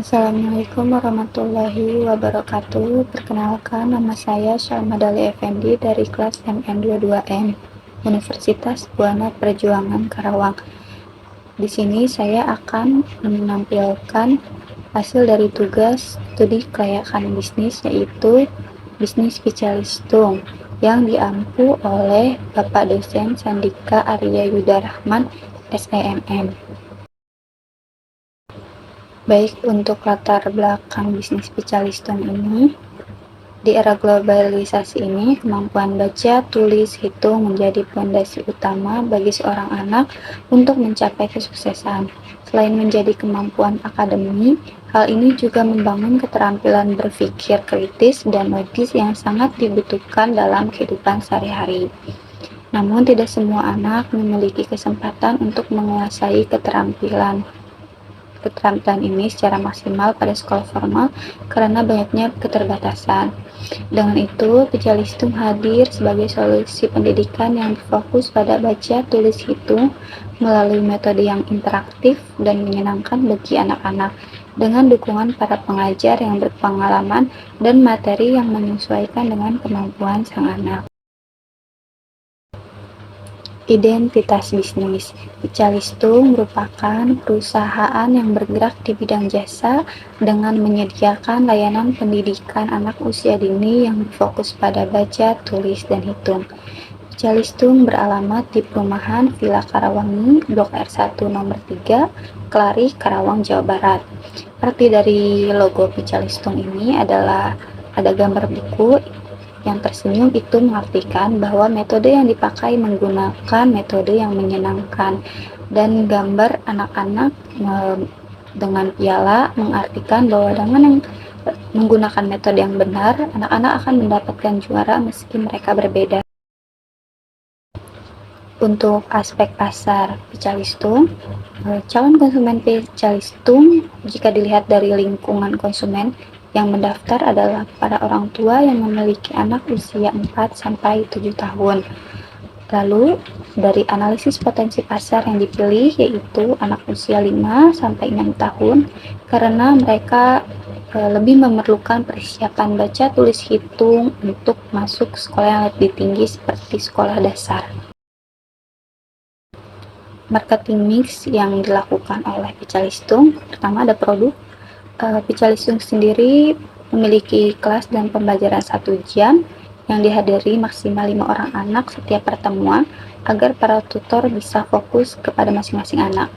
Assalamualaikum warahmatullahi wabarakatuh. Perkenalkan, nama saya Syalma Dali Effendi dari kelas MN22M, Universitas Buana Perjuangan Karawang. Di sini saya akan menampilkan hasil dari tugas studi kelayakan bisnis, yaitu Bisnis Picalistung, yang diampu oleh Bapak Dosen Sandika Arya Yuda Rahman, SEMM. Baik, untuk latar belakang bisnis Picalistung ini, di era globalisasi ini, kemampuan baca, tulis, hitung menjadi fondasi utama bagi seorang anak untuk mencapai kesuksesan. Selain menjadi kemampuan akademik, hal ini juga membangun keterampilan berpikir kritis dan logis yang sangat dibutuhkan dalam kehidupan sehari-hari. Namun, tidak semua anak memiliki kesempatan untuk menguasai keterampilan ini secara maksimal pada sekolah formal karena banyaknya keterbatasan. Dengan itu, Picalistung hadir sebagai solusi pendidikan yang berfokus pada baca, tulis, hitung melalui metode yang interaktif dan menyenangkan bagi anak-anak dengan dukungan para pengajar yang berpengalaman dan materi yang menyesuaikan dengan kemampuan sang anak. Identitas bisnis. Picalistung merupakan perusahaan yang bergerak di bidang jasa dengan menyediakan layanan pendidikan anak usia dini yang berfokus pada baca, tulis, dan hitung. Picalistung beralamat di perumahan Villa Karawangi, Blok R1 nomor 3, Kelari, Karawang, Jawa Barat. Arti dari logo Picalistung ini adalah ada gambar buku yang tersenyum. Itu mengartikan bahwa metode yang dipakai menggunakan metode yang menyenangkan, dan gambar anak-anak dengan piala mengartikan bahwa dengan yang menggunakan metode yang benar, anak-anak akan mendapatkan juara meski mereka berbeda. Untuk aspek pasar Picalistung, calon konsumen Picalistung jika dilihat dari lingkungan konsumen yang mendaftar adalah para orang tua yang memiliki anak usia 4-7 tahun. Lalu, dari analisis potensi pasar yang dipilih yaitu anak usia 5-6 tahun karena mereka lebih memerlukan persiapan baca, tulis, hitung untuk masuk sekolah yang lebih tinggi seperti sekolah dasar. Marketing mix yang dilakukan oleh Picalistung, pertama ada produk. Picalistung sendiri memiliki kelas dan pembelajaran 1 jam yang dihadiri maksimal 5 orang anak setiap pertemuan agar para tutor bisa fokus kepada masing-masing anak.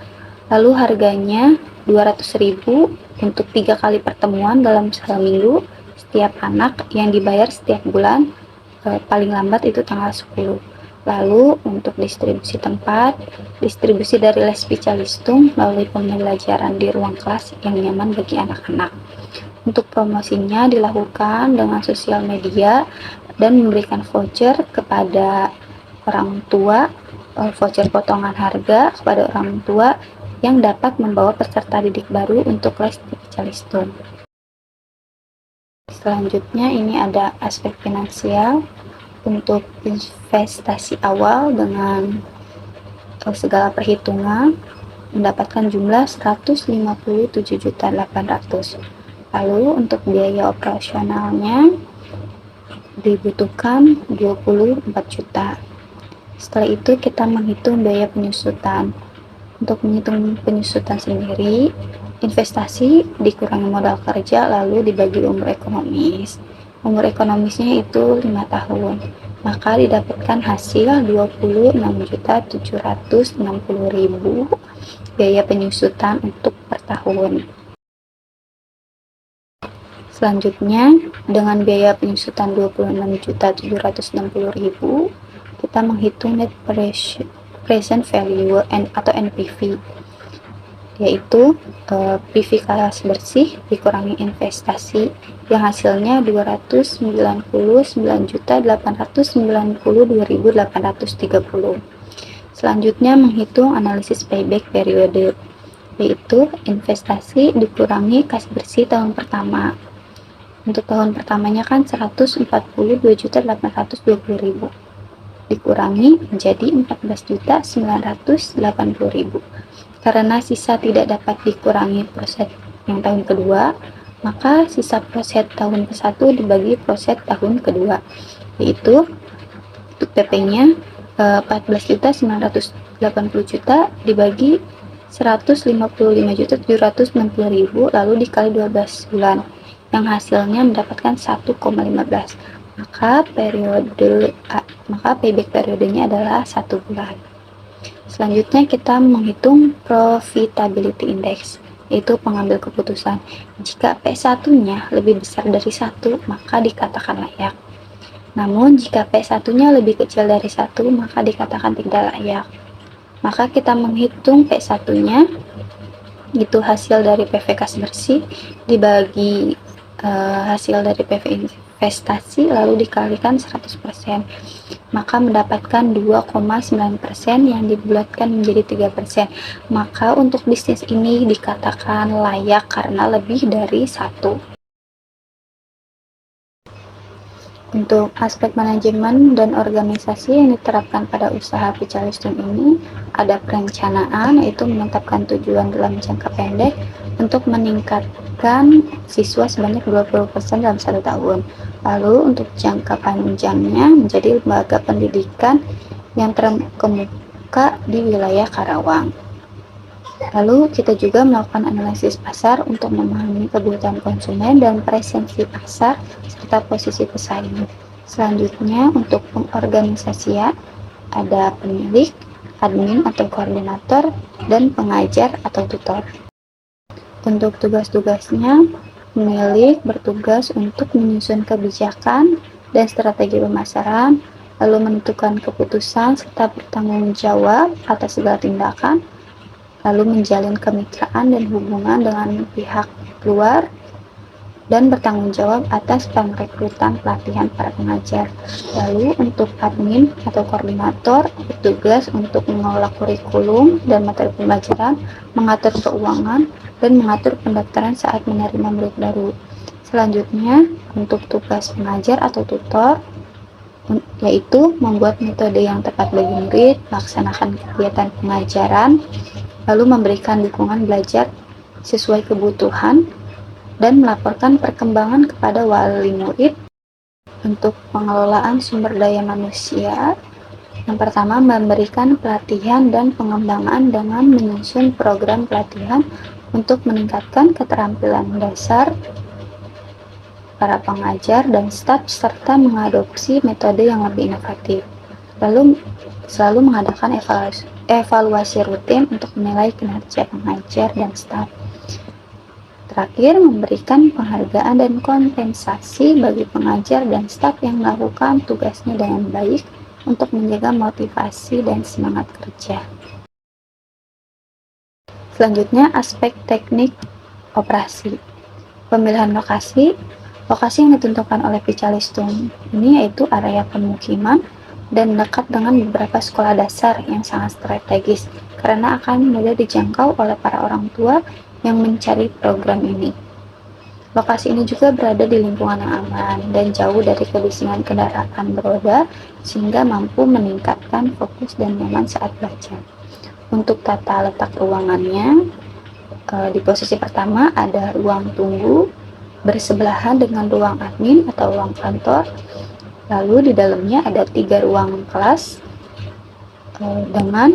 Lalu harganya 200.000 untuk 3 kali pertemuan dalam seminggu setiap anak yang dibayar setiap bulan, paling lambat itu tanggal 10. Lalu untuk distribusi tempat, distribusi dari les Picalistung melalui pembelajaran di ruang kelas yang nyaman bagi anak-anak. Untuk promosinya dilakukan dengan sosial media dan memberikan voucher kepada orang tua, voucher potongan harga kepada orang tua yang dapat membawa peserta didik baru untuk les di Picalistung. Selanjutnya ini ada aspek finansial. Untuk investasi awal dengan segala perhitungan mendapatkan jumlah 157.800.000. Lalu untuk biaya operasionalnya dibutuhkan 24 juta. Setelah itu kita menghitung biaya penyusutan. Untuk menghitung penyusutan sendiri, investasi dikurangi modal kerja lalu dibagi umur ekonomis. Umur ekonomisnya itu 5 tahun, maka didapatkan hasil 26.760.000 biaya penyusutan untuk per tahun. Selanjutnya, dengan biaya penyusutan 26.760.000, kita menghitung net present value atau NPV, yaitu PV kas bersih dikurangi investasi yang hasilnya 299.892.830. Selanjutnya menghitung analisis payback periode, yaitu investasi dikurangi kas bersih tahun pertama. Untuk tahun pertamanya kan 142.820.000 dikurangi menjadi 14.980.000. Karena sisa tidak dapat dikurangi yang tahun kedua, maka sisa proses tahun ke-1 dibagi proses tahun kedua, yaitu untuk PP-nya 14.980 juta dibagi 155.760.000 lalu dikali 12 bulan, yang hasilnya mendapatkan 1,15. Maka payback periodenya adalah 1 bulan. Selanjutnya kita menghitung profitability index, yaitu pengambil keputusan. Jika P1-nya lebih besar dari 1, maka dikatakan layak. Namun jika P1-nya lebih kecil dari 1, maka dikatakan tidak layak. Maka kita menghitung P1-nya, itu hasil dari PV kas bersih dibagi hasil dari PV investasi lalu dikalikan 100%, maka mendapatkan 2,9% yang dibulatkan menjadi 3%. Maka untuk bisnis ini dikatakan layak karena lebih dari 1. Untuk aspek manajemen dan organisasi yang diterapkan pada usaha Picalistum ini, ada perencanaan, yaitu menetapkan tujuan dalam jangka pendek untuk meningkatkan siswa sebanyak 20% dalam 1 tahun. Lalu untuk jangka panjangnya menjadi lembaga pendidikan yang terkemuka di wilayah Karawang. Lalu kita juga melakukan analisis pasar untuk memahami kebutuhan konsumen dan presensi pasar serta posisi pesaing. Selanjutnya untuk pengorganisasian ada pemilik, admin atau koordinator, dan pengajar atau tutor. Untuk tugas-tugasnya, pemilik bertugas untuk menyusun kebijakan dan strategi pemasaran, lalu menentukan keputusan serta bertanggung jawab atas segala tindakan, lalu menjalin kemitraan dan hubungan dengan pihak luar, dan bertanggung jawab atas perekrutan pelatihan para pengajar. Lalu untuk admin atau koordinator bertugas untuk mengelola kurikulum dan materi pembelajaran, mengatur keuangan, dan mengatur pendaftaran saat menerima murid baru. Selanjutnya untuk tugas pengajar atau tutor, yaitu membuat metode yang tepat bagi murid, melaksanakan kegiatan pengajaran, lalu memberikan dukungan belajar sesuai kebutuhan, dan melaporkan perkembangan kepada wali murid. Untuk pengelolaan sumber daya manusia, yang pertama memberikan pelatihan dan pengembangan dengan menyusun program pelatihan untuk meningkatkan keterampilan dasar para pengajar dan staf serta mengadopsi metode yang lebih inovatif. Lalu selalu mengadakan evaluasi rutin untuk menilai kinerja pengajar dan staf. Terakhir, memberikan penghargaan dan kompensasi bagi pengajar dan staf yang melakukan tugasnya dengan baik untuk menjaga motivasi dan semangat kerja. Selanjutnya, aspek teknik operasi. Pemilihan lokasi yang ditentukan oleh Picalistum ini yaitu area pemukiman dan dekat dengan beberapa sekolah dasar yang sangat strategis karena akan mudah dijangkau oleh para orang tua yang mencari program ini. Lokasi ini juga berada di lingkungan yang aman dan jauh dari kebisingan kendaraan beroda sehingga mampu meningkatkan fokus dan nyaman saat belajar. Untuk tata letak ruangannya, di posisi pertama ada ruang tunggu bersebelahan dengan ruang admin atau ruang kantor. Lalu di dalamnya ada 3 ruang kelas dengan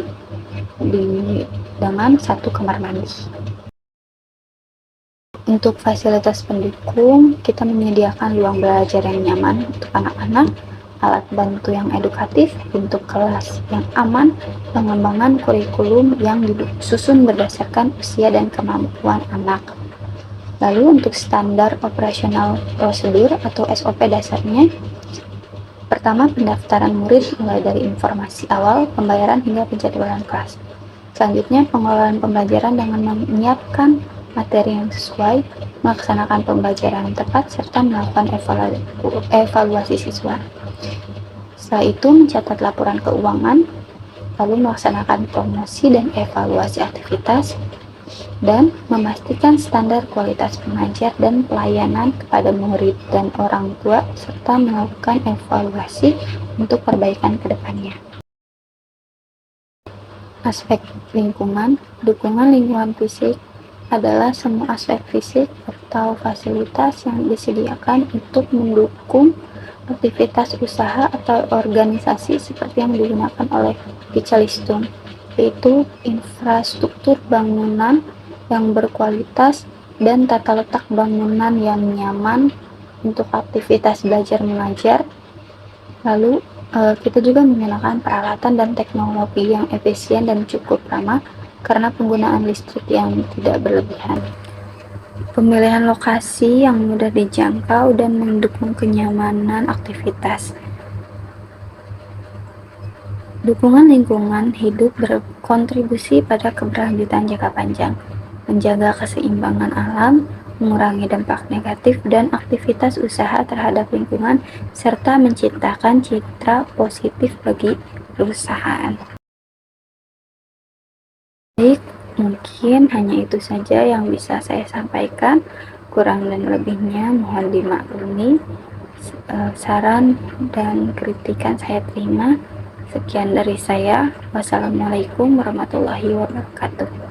1 kamar mandi. Untuk fasilitas pendukung, kita menyediakan ruang belajar yang nyaman untuk anak-anak, alat bantu yang edukatif, bentuk kelas yang aman, pengembangan kurikulum yang disusun berdasarkan usia dan kemampuan anak. Lalu untuk standar operasional prosedur atau SOP dasarnya, pertama pendaftaran murid mulai dari informasi awal, pembayaran hingga penjadwalan kelas. Selanjutnya pengelolaan pembelajaran dengan menyiapkan materi yang sesuai, melaksanakan pembelajaran yang tepat, serta melakukan evaluasi siswa. Setelah itu mencatat laporan keuangan, lalu melaksanakan promosi dan evaluasi aktivitas, dan memastikan standar kualitas pengajar dan pelayanan kepada murid dan orang tua, serta melakukan evaluasi untuk perbaikan ke depannya. Aspek lingkungan, dukungan lingkungan fisik adalah semua aspek fisik atau fasilitas yang disediakan untuk mendukung aktivitas usaha atau organisasi seperti yang digunakan oleh Pichalistung, yaitu infrastruktur bangunan yang berkualitas dan tata letak bangunan yang nyaman untuk aktivitas belajar mengajar. Lalu kita juga menggunakan peralatan dan teknologi yang efisien dan cukup ramah karena penggunaan listrik yang tidak berlebihan. Pemilihan lokasi yang mudah dijangkau dan mendukung kenyamanan aktivitas. Dukungan lingkungan hidup berkontribusi pada keberlanjutan jangka panjang, menjaga keseimbangan alam, mengurangi dampak negatif dan aktivitas usaha terhadap lingkungan, serta menciptakan citra positif bagi perusahaan. Baik, mungkin hanya itu saja yang bisa saya sampaikan. Kurang dan lebihnya mohon dimaklumi. Saran dan kritikan saya terima. Sekian dari saya. Wassalamualaikum warahmatullahi wabarakatuh.